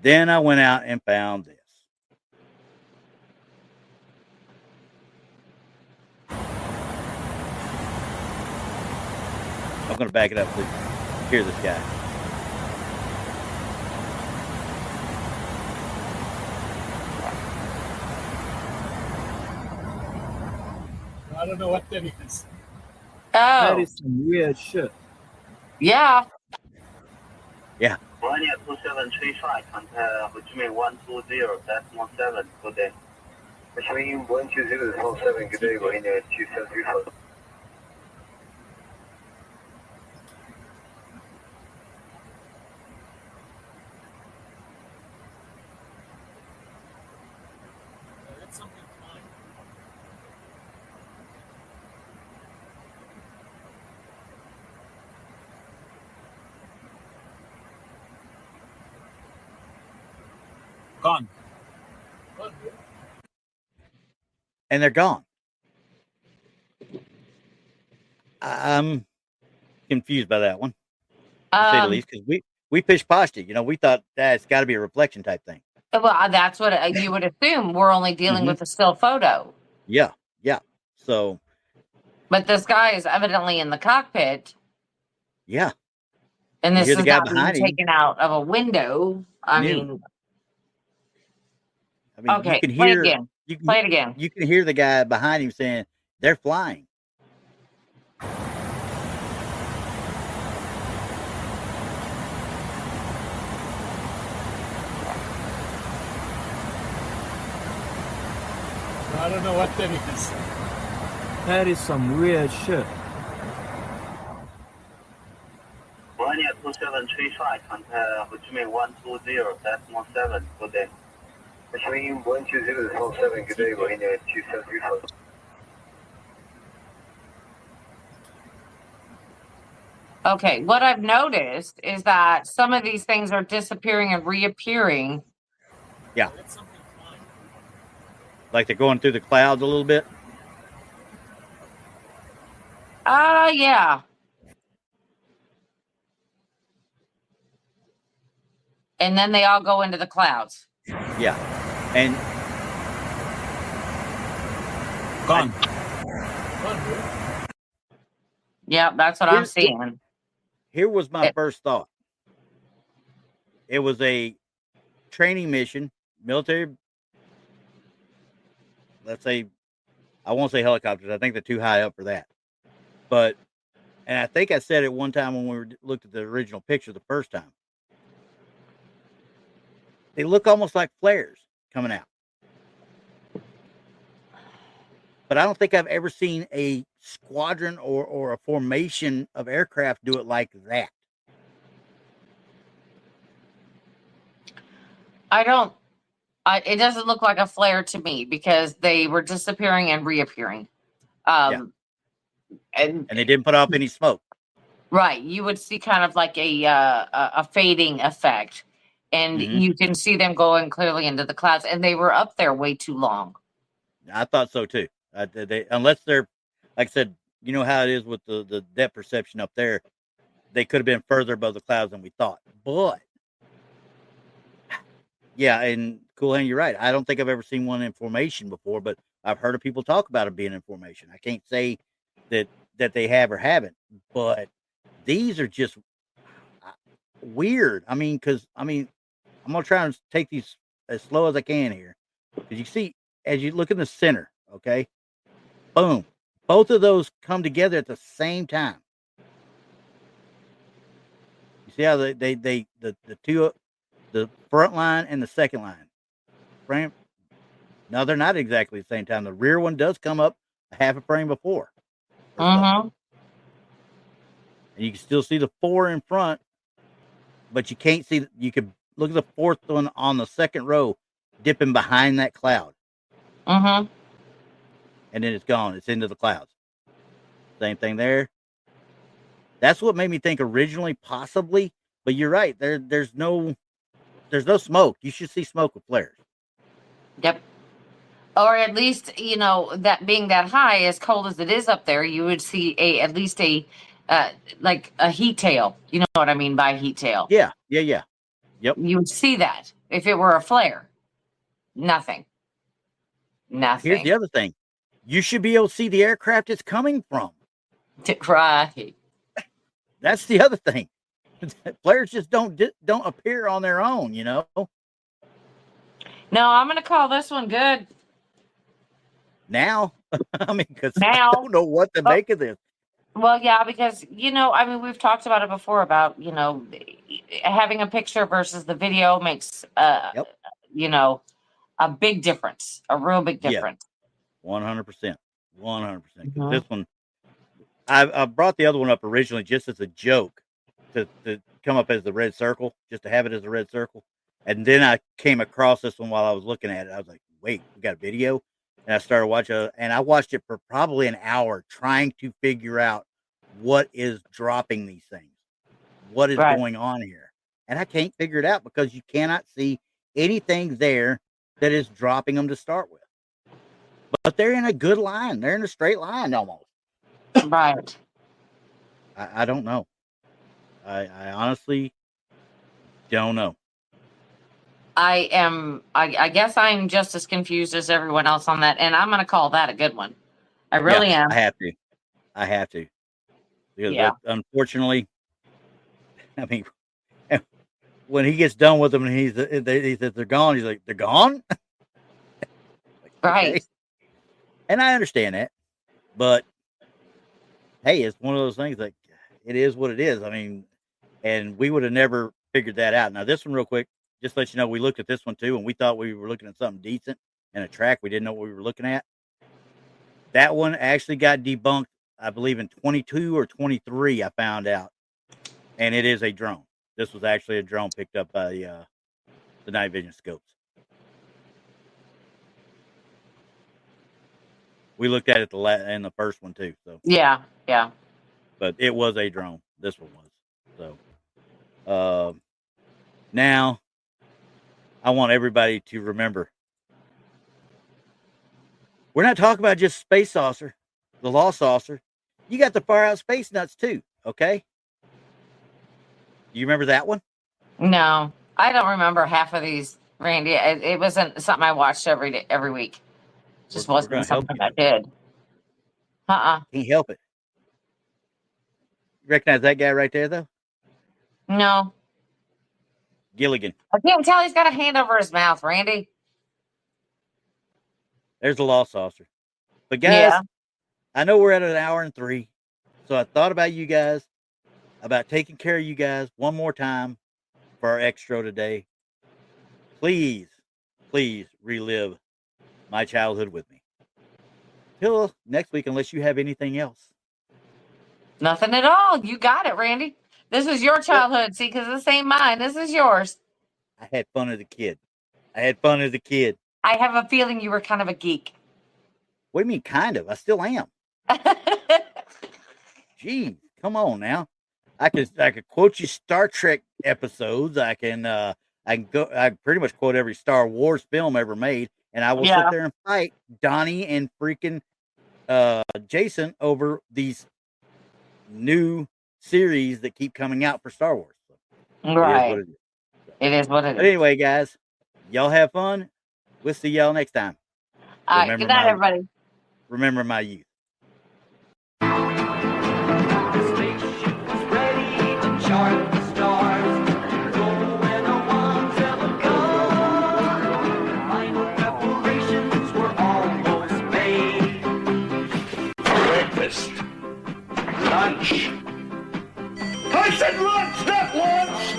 Then I went out and found this. I'm going to back it up so you can hear this guy. I don't know what that is. Oh, That is some weird shit. yeah. Yeah. Ryanair 2735, contact Richmond 120, decimal 7, good day. Richmond 120.7, good day, Ryanair 2735. That's something fine. Gone. And they're gone. I'm confused by that one, to say the least, because we pish-poshed it. You know, we thought it's got to be a reflection type thing. Well, that's what you would assume. We're only dealing with a still photo. Yeah, yeah. So, But this guy is evidently in the cockpit, yeah. and You this hear is the guy not being behind him. taken out of a window. I mean, okay, you can play hear again. Play it again. You can hear the guy behind him saying they're flying. I don't know what that is. That is some weird shit. Ryanair 2735, contact Richmond 120, decimal 7, good day. Richmond 120.7, good day, Ryanair 2735. Okay, what I've noticed is that some of these things are disappearing and reappearing. Yeah. Like they're going through the clouds a little bit. Yeah. And then they all go into the clouds. Yeah. And Gone. Yeah, that's what I'm seeing. Here was my first thought. It was a training mission, military. Let's say, I won't say helicopters. I think they're too high up for that. But, and I think I said it one time when we looked at the original picture the first time. They look almost like flares coming out. But I don't think I've ever seen a squadron or a formation of aircraft do it like that. It doesn't look like a flare to me because they were disappearing and reappearing. And they didn't put off any smoke. Right. You would see kind of like a fading effect. And you can see them going clearly into the clouds. And they were up there way too long. I thought so too. Unless they're, like I said, you know how it is with the depth perception up there. They could have been further above the clouds than we thought. But, yeah, and Cool Hand, you're right. I don't think I've ever seen one in formation before, but I've heard of people talk about it being in formation. I can't say that they have or haven't, but these are just weird. I mean, I'm going to try and take these as slow as I can here. Because you see, as you look in the center, okay, boom, both of those come together at the same time. You see how the two, the front line and the second line frame? No, they're not exactly the same time. The rear one does come up a half a frame before. And you can still see the 4 in front, but you can't see. You could look at the fourth one on the second row dipping behind that cloud. And then it's gone. It's into the clouds. Same thing there. That's what made me think originally, possibly. But you're right. There's no smoke. You should see smoke with flares. Yep. Or at least, that being that high, as cold as it is up there, you would see at least a like a heat tail. You know what I mean by heat tail? Yeah. Yep. You would see that. if it were a flare. Nothing. Here's the other thing. You should be able to see the aircraft it's coming from. Right. That's the other thing. Flares just don't appear on their own, you know. No, I'm going to call this one good. Now, I mean, because I Now. don't know what to make of this. Well, yeah, because, I mean, we've talked about it before about, having a picture versus the video makes, Yep. A big difference, a real big difference. 100%. 100%. This one, I brought the other one up originally just as a joke to come up as the red circle, just to have it as a red circle. And then I came across this one while I was looking at it. I was like, wait, we got a video? And I started watching, and I watched it for probably an hour trying to figure out what is dropping these things. What is going on here? And I can't figure it out because you cannot see anything there that is dropping them to start with. But they're in a good line. They're in a straight line almost. Right. I don't know. I honestly don't know. I guess I'm just as confused as everyone else on that. And I'm going to call that a good one. I really am. I have to. Because unfortunately, I mean, when he gets done with them and he says they're gone, he's like, they're gone? Right. Okay. And I understand that. But, hey, it's one of those things like, it is what it is. I mean, and we would have never figured that out. Now, this one real quick, just to let you know, we looked at this one too, and we thought we were looking at something decent and a track. We didn't know what we were looking at. That one actually got debunked, I believe, in 22 or 23, I found out. And it is a drone. This was actually a drone picked up by the night vision scopes. We looked at it in the first one too. So yeah. But it was a drone. This one was. So now I want everybody to remember, we're not talking about just space saucer, the lost saucer. You got the far out space nuts too. Okay. Do you remember that one? No, I don't remember half of these, Randy. It wasn't something I watched every week. Just wasn't something I did. Can't help it. You recognize that guy right there, though? No. Gilligan. I can't tell. He's got a hand over his mouth, Randy. There's the lost saucer. But guys, I know we're at an hour and 3, so I thought about you guys, about taking care of you guys one more time for our extra today. Please relive my childhood with me. Till next week, unless you have anything else. Nothing at all. You got it, Randy. This is your childhood. See, because this ain't mine. This is yours. I had fun as a kid. I have a feeling you were kind of a geek. What do you mean, kind of? I still am. Gee, come on now. I could quote you Star Trek episodes. I can pretty much quote every Star Wars film ever made, and I will sit there and fight Donnie and freaking Jason over these new series that keep coming out for Star Wars. So right. It is what it is. But anyway, guys, y'all have fun. We'll see y'all next time. All right. Good night, everybody. Remember my youth. Lunch. I said lunch, not lunch!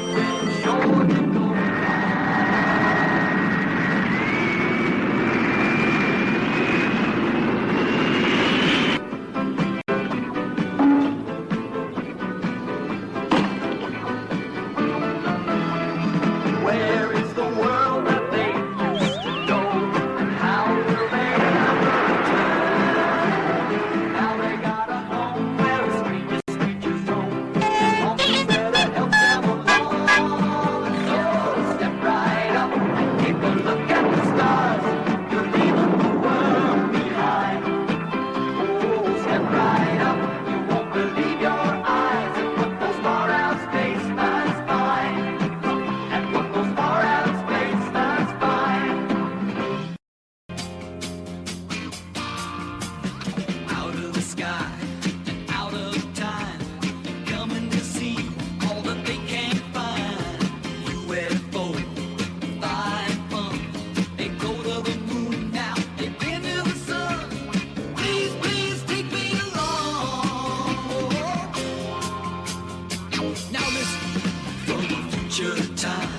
future time.